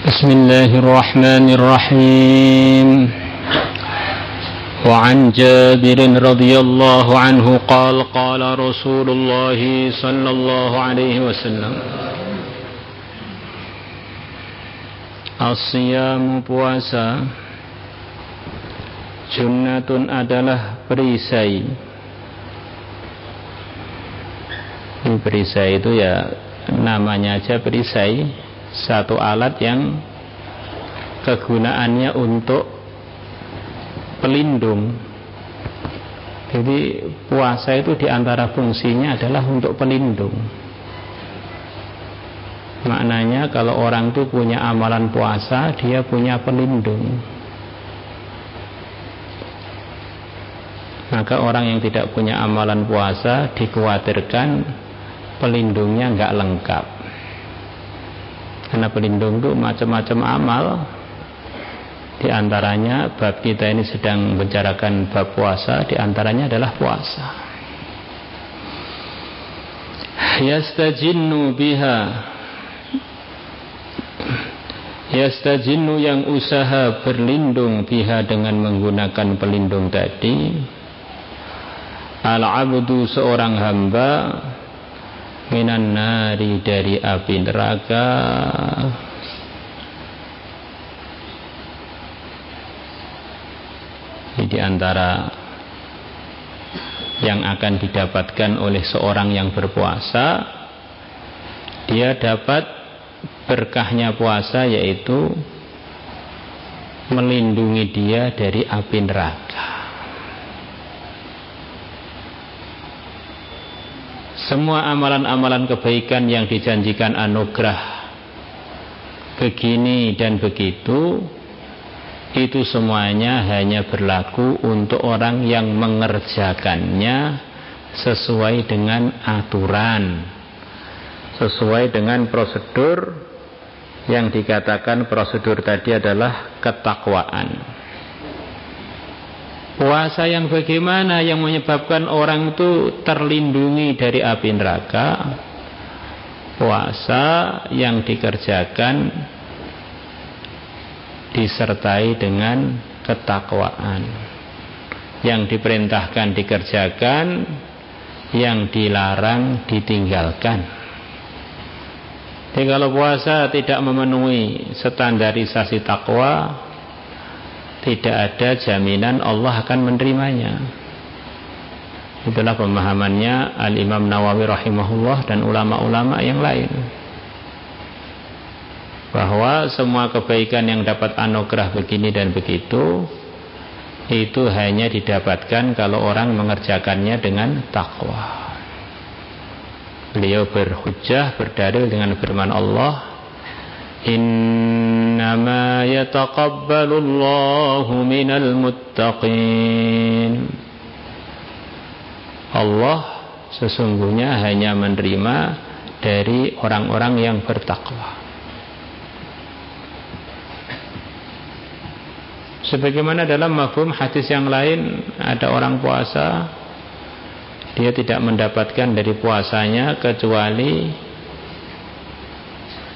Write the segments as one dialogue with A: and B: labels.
A: بسم الله الرحمن الرحيم. وعن جابر رضي الله عنه قال قال رسول الله صلى الله عليه وسلم As-siyamu puasa Junnatun adalah perisai. Perisai itu ya namanya aja perisai, satu alat yang kegunaannya untuk pelindung. Jadi puasa itu diantara fungsinya adalah untuk pelindung. Maknanya kalau orang itu punya amalan puasa, dia punya pelindung. Maka orang yang tidak punya amalan puasa dikhawatirkan pelindungnya nggak lengkap. Karena pelindung itu macam-macam amal. Di antaranya bab kita ini sedang membicarakan bab puasa, di antaranya adalah puasa. Yastajinnu biha, yastajinnu yang usaha berlindung biha dengan menggunakan pelindung tadi. Al-abdu seorang hamba minan nari dari api neraka. Di antara yang akan didapatkan oleh seorang yang berpuasa, dia dapat berkahnya puasa, yaitu melindungi dia dari api neraka. Semua amalan-amalan kebaikan yang dijanjikan anugerah begini dan begitu, itu semuanya hanya berlaku untuk orang yang mengerjakannya sesuai dengan aturan, sesuai dengan prosedur. Yang dikatakan prosedur tadi adalah ketakwaan. Puasa yang bagaimana yang menyebabkan orang itu terlindungi dari api neraka? Puasa yang dikerjakan disertai dengan ketakwaan. Yang diperintahkan dikerjakan, yang dilarang ditinggalkan. Jadi kalau puasa tidak memenuhi standarisasi takwa, tidak ada jaminan Allah akan menerimanya. Itulah pemahamannya Al-Imam Nawawi rahimahullah dan ulama-ulama yang lain, bahwa semua kebaikan yang dapat anugerah begini dan begitu, itu hanya didapatkan kalau orang mengerjakannya dengan takwa. Beliau berhujjah, berdalil dengan firman Allah, Innama yataqabbalullahu minal muttaqin. Allah sesungguhnya hanya menerima dari orang-orang yang bertakwa. Sebagaimana dalam mafhum hadis yang lain, ada orang puasa, dia tidak mendapatkan dari puasanya kecuali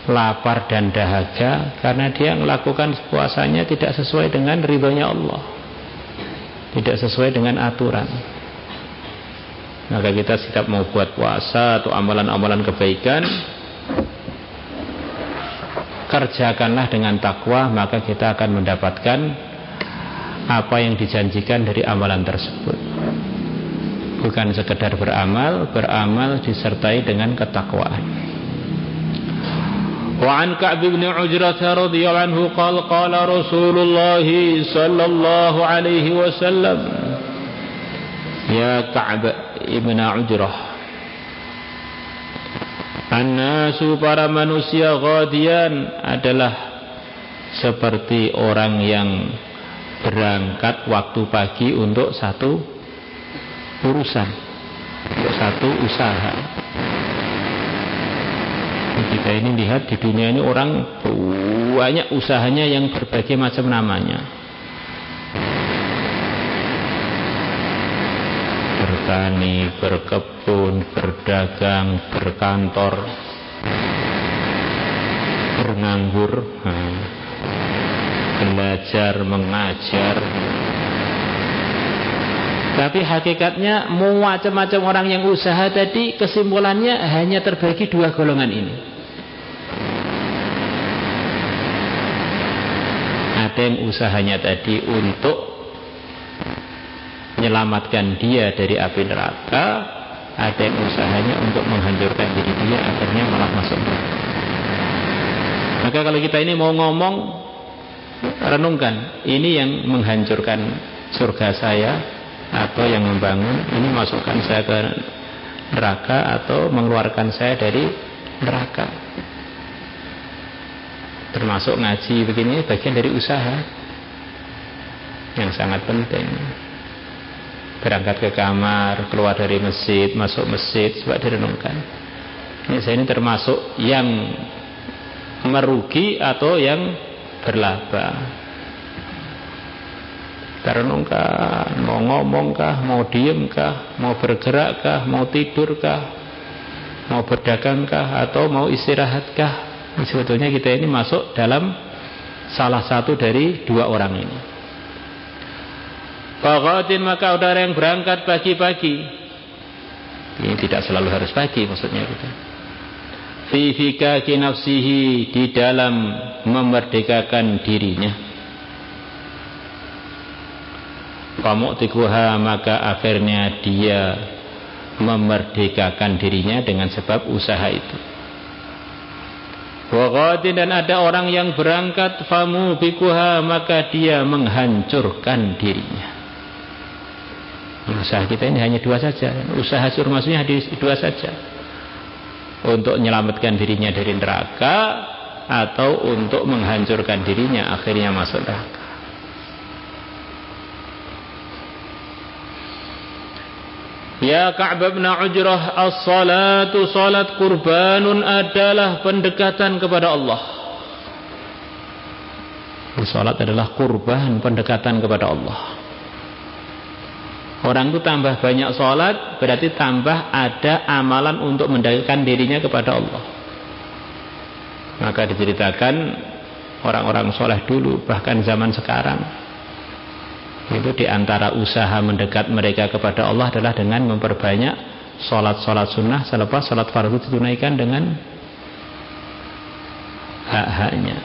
A: lapar dan dahaga, karena dia melakukan puasanya tidak sesuai dengan ridhonya Allah, tidak sesuai dengan aturan. Maka kita setiap mau buat puasa atau amalan-amalan kebaikan, kerjakanlah dengan takwa, maka kita akan mendapatkan apa yang dijanjikan dari amalan tersebut. Bukan sekedar beramal, beramal disertai dengan ketakwaan. وعن كعب بن عجرة رضي الله عنه قال قال رسول الله صلى الله عليه وسلم يا كعب بن عجرة الناس para manusia ghadian adalah seperti orang yang berangkat waktu pagi untuk satu urusan, untuk satu usaha. Kita ini lihat di dunia ini orang banyak usahanya yang berbagai macam namanya. Bertani, berkebun, berdagang, berkantor, nganggur, belajar, mengajar. Tapi hakikatnya macam-macam orang yang usaha tadi, kesimpulannya hanya terbagi dua golongan ini. Ada yang usahanya tadi untuk menyelamatkan dia dari api neraka, ada yang usahanya untuk menghancurkan diri dia, akhirnya malah masuk neraka. Maka kalau kita ini mau ngomong, renungkan, ini yang menghancurkan surga saya atau yang membangun, ini masukkan saya ke neraka atau mengeluarkan saya dari neraka. Termasuk ngaji begini bagian dari usaha yang sangat penting. Berangkat ke kamar, keluar dari masjid, masuk masjid, coba direnungkan. Ini saya ini termasuk yang merugi atau yang berlaba. Kita renungkan, mau ngomong kah, mau diem kah, mau bergerak kah, mau tidur kah, mau berdagang kah, atau mau istirahat kah. Sebetulnya kita ini masuk dalam salah satu dari dua orang ini. Faqatin, maka udara yang berangkat pagi-pagi. Ini tidak selalu harus pagi maksudnya kita. Fi fikaki nafsihi, di dalam memerdekakan dirinya. Famu'tikuha, maka akhirnya dia memerdekakan dirinya dengan sebab usaha itu. Waqatin, dan ada orang yang berangkat famubikuha, maka dia menghancurkan dirinya. Usaha kita ini hanya dua saja. Usaha surmasnya dua saja. Untuk menyelamatkan dirinya dari neraka atau untuk menghancurkan dirinya akhirnya masuk neraka. Ya Ka'b bin Ujrah, as-salatu, salat kurbanun, adalah pendekatan kepada Allah. Salat adalah kurban, pendekatan kepada Allah. Orang itu tambah banyak salat, berarti tambah ada amalan untuk mendekatkan dirinya kepada Allah. Maka diceritakan orang-orang soleh dulu, bahkan zaman sekarang, itu diantara usaha mendekat mereka kepada Allah adalah dengan memperbanyak salat-salat sunnah selepas salat fardu ditunaikan dengan hak-haknya.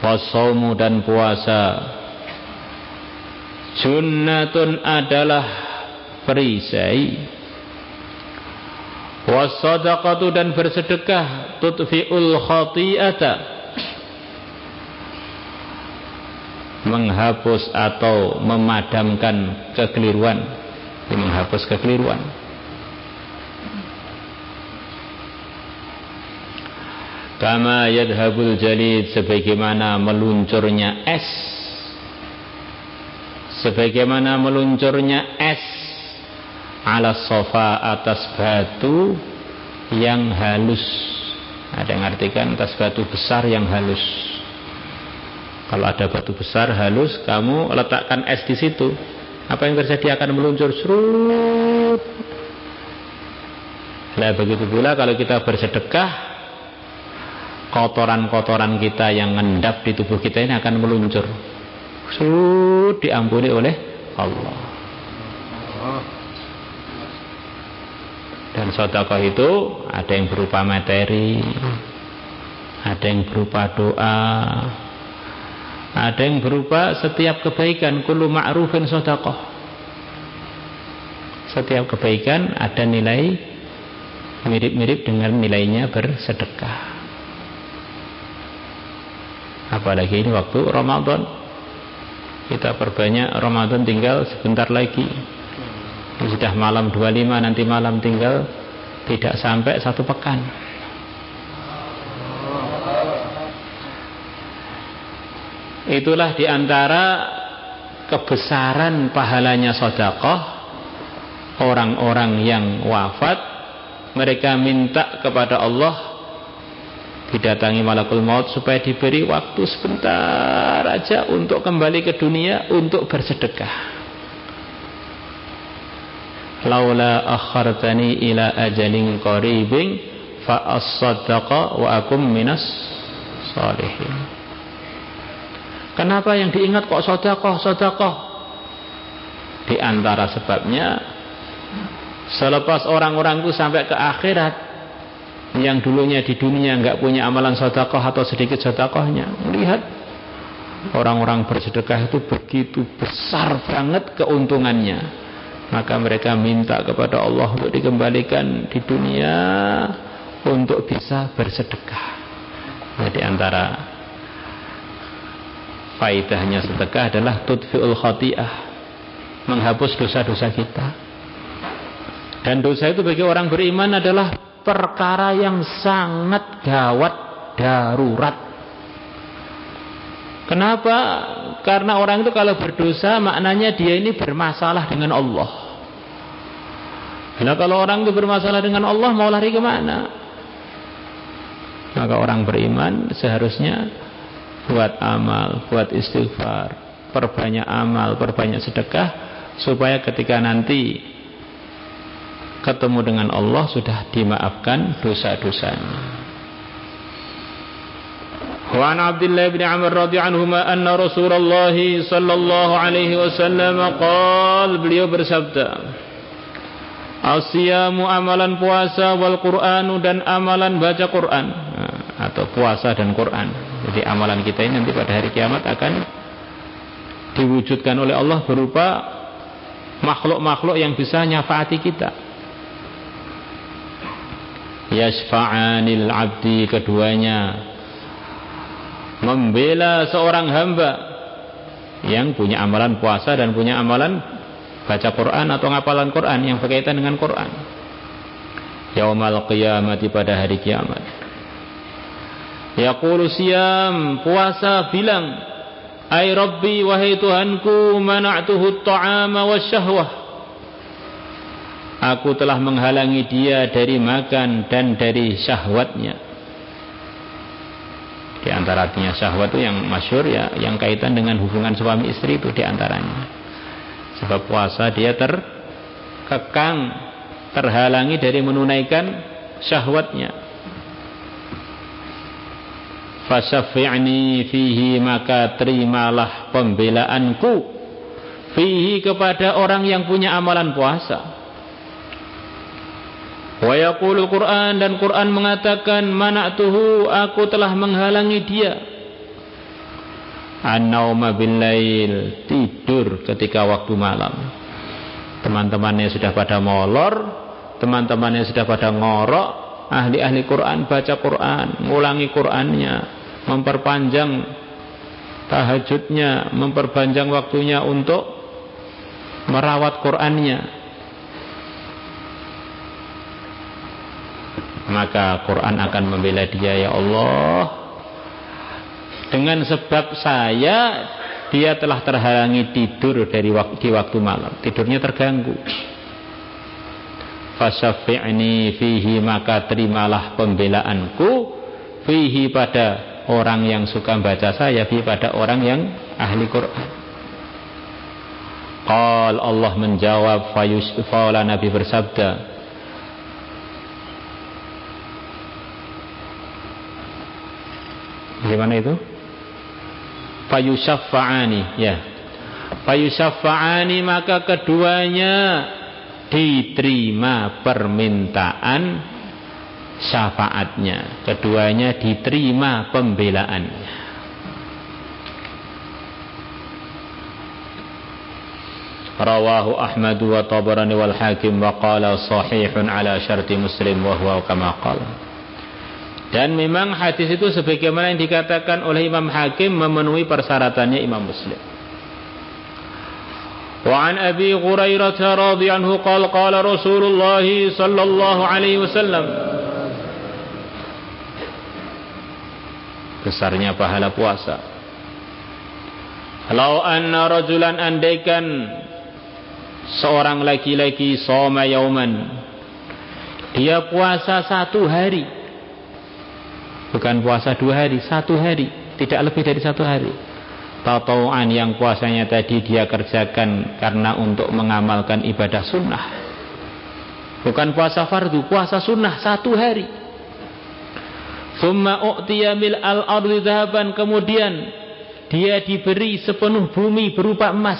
A: Wasaumu, dan puasa, sunnatun, adalah perisai. Wasadaqatu, dan bersedekah, tutfi'ul khati'ata, menghapus atau memadamkan kekeliruan, menghapus kekeliruan. Kama yadhabul jalid, sebagaimana meluncurnya es, sebagaimana meluncurnya es ala sofa, atas batu yang halus. Ada yang artikan atas batu besar yang halus. Kalau ada batu besar halus, kamu letakkan es di situ, apa yang terjadi? Akan meluncur serut. Nah, begitu pula kalau kita bersedekah, kotoran-kotoran kita yang ngendap di tubuh kita ini akan meluncur, serut, diampuni oleh Allah. Dan sedekah itu ada yang berupa materi, ada yang berupa doa, ada yang berupa setiap kebaikan. Kullu ma'rufin sedekah. Setiap kebaikan ada nilai mirip-mirip dengan nilainya bersedekah. Apalagi ini waktu Ramadan, kita perbanyak. Ramadan tinggal sebentar lagi. Sudah malam 25, nanti malam tinggal tidak sampai 1 pekan. Itulah diantara kebesaran pahalanya sedekah. Orang-orang yang wafat, mereka minta kepada Allah, didatangi malakul maut supaya diberi waktu sebentar aja untuk kembali ke dunia untuk bersedekah. Laula akhartani ila ajalin qaribin fa as-sadaqa wa akum minas sholihin. Kenapa yang diingat kok sedekah? Di antara sebabnya, selepas orang-orang itu sampai ke akhirat, yang dulunya di dunia nggak punya amalan sedekah atau sedikit sedekahnya, melihat orang-orang bersedekah itu begitu besar banget keuntungannya, maka mereka minta kepada Allah untuk dikembalikan di dunia untuk bisa bersedekah. Nah, di antara faedahnya sedekah adalah tudfi'ul khati'ah, menghapus dosa-dosa kita. Dan dosa itu bagi orang beriman adalah perkara yang sangat gawat, darurat. Kenapa? Karena orang itu kalau berdosa maknanya dia ini bermasalah dengan Allah. Nah, kalau orang itu bermasalah dengan Allah, mau lari kemana? Maka orang beriman seharusnya buat amal, buat istighfar, perbanyak amal, perbanyak sedekah, supaya ketika nanti ketemu dengan Allah sudah dimaafkan dosa-dosanya. Wa an Abdullah bin Amr radhiyallahu anhuma anna Rasulullah sallallahu alaihi wasallam qala, beliau bersabda, as-siyamu amalan puasa, wal Qur'anu dan amalan baca Quran, atau puasa dan Quran. Jadi amalan kita ini nanti pada hari kiamat akan diwujudkan oleh Allah berupa makhluk-makhluk yang bisa nyafaati kita. Yashfa'anil abdi, keduanya membela seorang hamba yang punya amalan puasa dan punya amalan baca Quran atau ngapalan Quran yang berkaitan dengan Quran. Yaumal qiyamati, pada hari kiamat. Yaqulu siyam, puasa bilang, ay Rabbi, wahai Tuhanku, mana'tuhu at-ta'ama wasyahwah, aku telah menghalangi dia dari makan dan dari syahwatnya. Di antara artinya syahwat itu yang masyhur ya, yang kaitan dengan hubungan suami istri itu di antaranya. Sebab puasa dia terkekang, terhalangi dari menunaikan syahwatnya. Fasyafi'ni fihi, maka terimalah pembelaanku fihi, kepada orang yang punya amalan puasa. Wa yaqulul Qur'an, dan Quran mengatakan, mana'tuhu, aku telah menghalangi dia, an-nauma bil-lail, tidur ketika waktu malam. Teman-temannya sudah pada molor, teman-temannya sudah pada ngorok, ahli-ahli Quran baca Quran, ngulangi Qurannya, memperpanjang tahajudnya, memperpanjang waktunya untuk merawat Qurannya. Maka Quran akan membela dia, ya Allah, dengan sebab saya dia telah terhalangi tidur di waktu malam, tidurnya terganggu. Fasyafi'ni fihi, maka terimalah pembelaanku fihi, pada orang yang suka baca saya, fihi, pada orang yang ahli Quran. Qal, Allah menjawab, fayusfala, Nabi bersabda, gimana itu? Fayusyaffa'ani, ya. Fayusyaffa'ani, maka keduanya diterima permintaan syafaatnya, keduanya diterima pembelaannya. Rawahu Ahmad wa Tabarani wal Hakim wa qala sahihun ala syarti Muslim wa huwa kama qala. Dan memang hadis itu sebagaimana yang dikatakan oleh Imam Hakim memenuhi persyaratannya Imam Muslim. Wa an Abi Hurairah radhiyallahu anhu qala qala Rasulullah sallallahu alaihi wasallam. Besarnya pahala puasa. Lau anna rajulan, andaikan seorang laki-laki, shoma yauman, dia puasa satu hari. Bukan puasa 2 hari, 1 hari, tidak lebih dari 1 hari. Tatawu'an, yang puasanya tadi dia kerjakan karena untuk mengamalkan ibadah sunnah. Bukan puasa fardu, puasa sunnah 1 hari. Summa u'tiya mil al-ardi dhahaban, kemudian dia diberi sepenuh bumi berupa emas.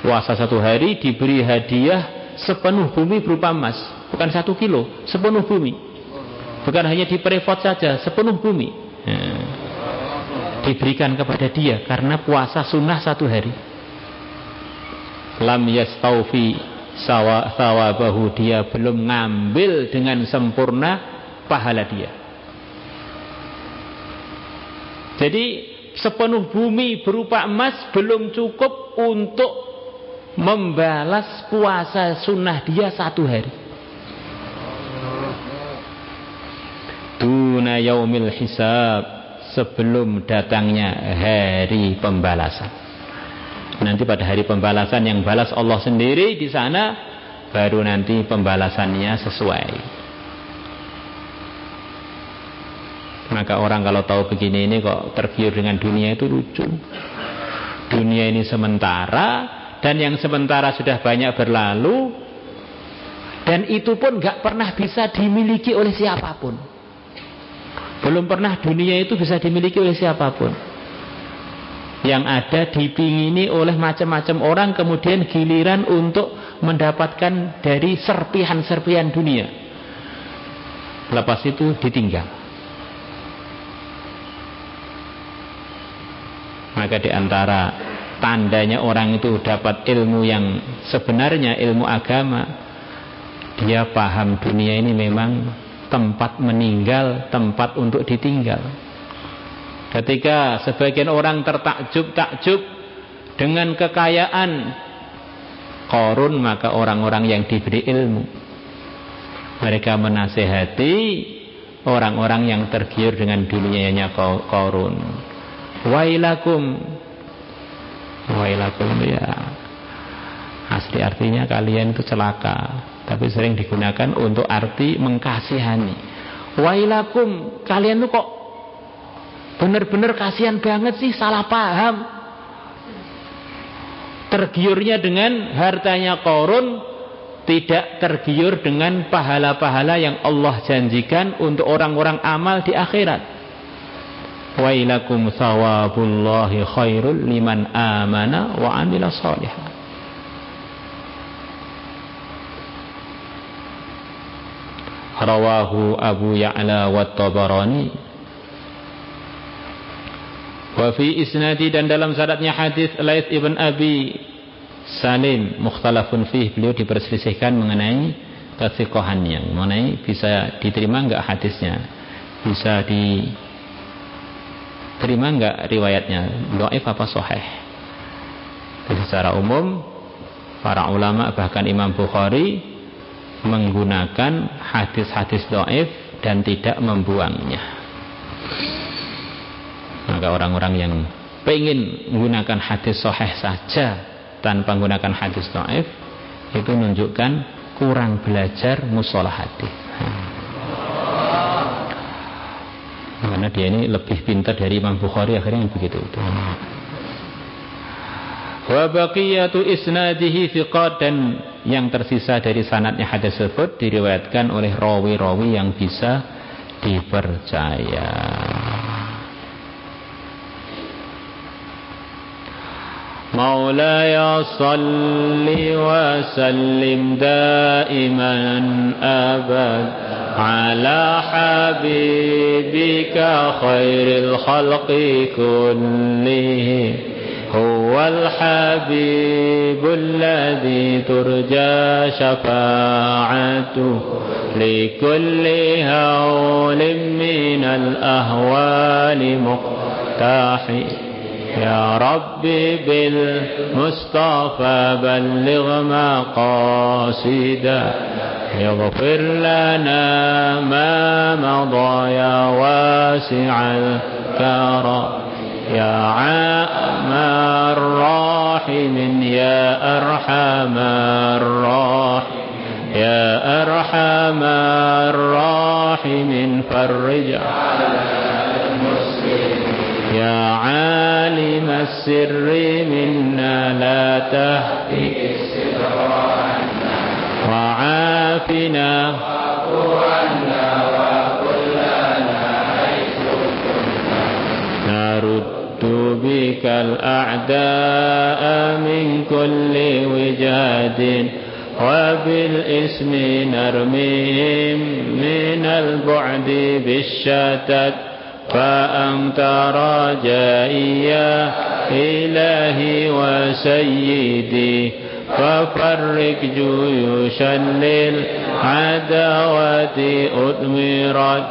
A: Puasa 1 hari diberi hadiah sepenuh bumi berupa emas. Bukan 1 kilo, sepenuh bumi. Bukan hanya diperevot saja, sepenuh bumi diberikan kepada dia karena puasa sunnah 1 hari. Lam yastaufi sawabahu, dia belum ngambil dengan sempurna pahala dia. Jadi sepenuh bumi berupa emas belum cukup untuk membalas puasa sunnah dia 1 hari. Duna yaumil hisab, sebelum datangnya hari pembalasan. Nanti pada hari pembalasan yang balas Allah sendiri di sana, baru nanti pembalasannya sesuai. Maka orang kalau tahu begini ini kok tergiur dengan dunia itu lucu. Dunia ini sementara, dan yang sementara sudah banyak berlalu, dan itu pun gak pernah bisa dimiliki oleh siapapun. Belum pernah dunia itu bisa dimiliki oleh siapapun. Yang ada dipingini oleh macam-macam orang, kemudian giliran untuk mendapatkan dari serpihan-serpihan dunia. Lepas itu ditinggal. Maka di antara tandanya orang itu dapat ilmu yang sebenarnya, ilmu agama, dia paham dunia ini memang tempat meninggal, tempat untuk ditinggal. Ketika sebagian orang tertakjub-takjub dengan kekayaan Qarun, maka orang-orang yang diberi ilmu, mereka menasihati orang-orang yang tergiur dengan dunianya Qarun. Wailakum ya, asli artinya kalian itu celaka, tapi sering digunakan untuk arti mengkasihani. Wailakum, kalian tuh kok benar-benar kasihan banget sih, salah paham. Tergiurnya dengan hartanya Qarun, tidak tergiur dengan pahala-pahala yang Allah janjikan untuk orang-orang amal di akhirat. Wailakum sawabullahi khairul liman amana wa amila sholihan. Rawahu Abu Ya'la wa Tabarani. Wa fi isnadi, dan dalam sanadnya hadis Laits ibn Abi Salim mukhtalafun fih, beliau diperselisihkan mengenai kesiqahannya, mengenai bisa diterima enggak hadisnya, bisa diterima enggak riwayatnya, dhaif apa sahih. Secara umum para ulama bahkan Imam Bukhari menggunakan hadis-hadis dhaif dan tidak membuangnya. Maka orang-orang yang pengen menggunakan hadis sahih saja tanpa menggunakan hadis dhaif, itu menunjukkan kurang belajar mustalah hadis. Karena dia ini lebih pintar dari Imam Bukhari, akhirnya begitu itu. Wa baqiyatu isnadihi thiqat, dan yang tersisa dari sanadnya hadis tersebut diriwayatkan oleh rawi-rawi yang bisa dipercaya. Maulaya salli wa sallim daiman abad ala habibika khairil khalqi kullihim huwal habibul ladzi turja syafa'atuhu likulli hawlin minal ahwali muqtahi. Ya Rabbi bil Mustafa balligh maqasida yaghfir lana ma madha ya wasi'al karam ya amar rahimin ya arhamar rahim ya arhamar rahimin farrij ya alim as-sirri minna la tahtik wa afina wa kullana بك الأعداء من كل وجهة وبالإسم نرميهم من البعد بالشتت فأنت رجائي يا إلهي وسيدي ففرق جيوشا للعداوة أدمرت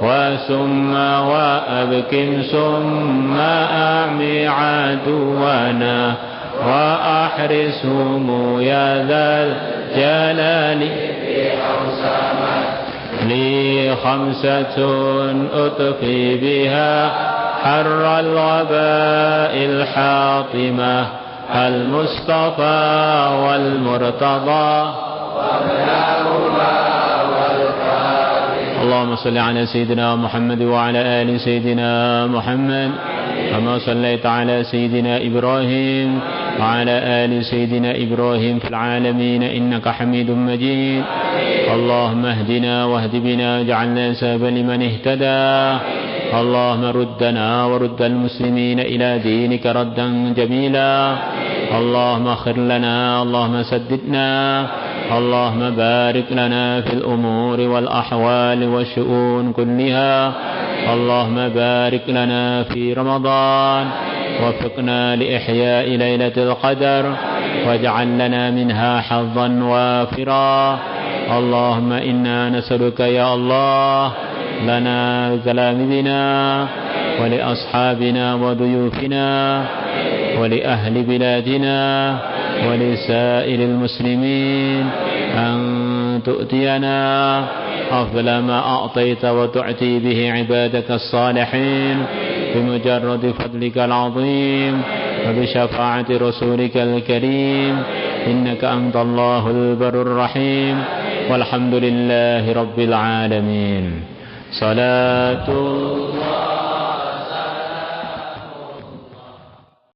A: وثم وأبكم ثم أعمي عدونا وأحرسهم يا ذا الجلال لي 5 أطفي بها حر الوباء الحاطمة المصطفى والمرتضى اللهم صل على سيدنا محمد وعلى آل سيدنا محمد كما صليت على سيدنا إبراهيم وعلى آل سيدنا إبراهيم في العالمين إنك حميد مجيد اللهم اهدنا واهد بنا جعلنا سببا لمن اهتدى اللهم ردنا ورد المسلمين إلى دينك ردا جميلا اللهم اغفر لنا اللهم سددنا اللهم بارك لنا في الأمور والأحوال والشؤون كلها اللهم بارك لنا في رمضان وفقنا لإحياء ليلة القدر واجعل لنا منها حظا وافرا اللهم إنا نسألك يا الله لنا تلامذنا ولأصحابنا وضيوفنا ولأهل بلادنا ولسائر المسلمين أن تؤتينا أفضل ما أعطيت وتعطي به عبادك الصالحين بمجرد فضلك العظيم وبشفاعة رسولك الكريم إنك أنت الله البر الرحيم والحمد لله رب العالمين صلاة الله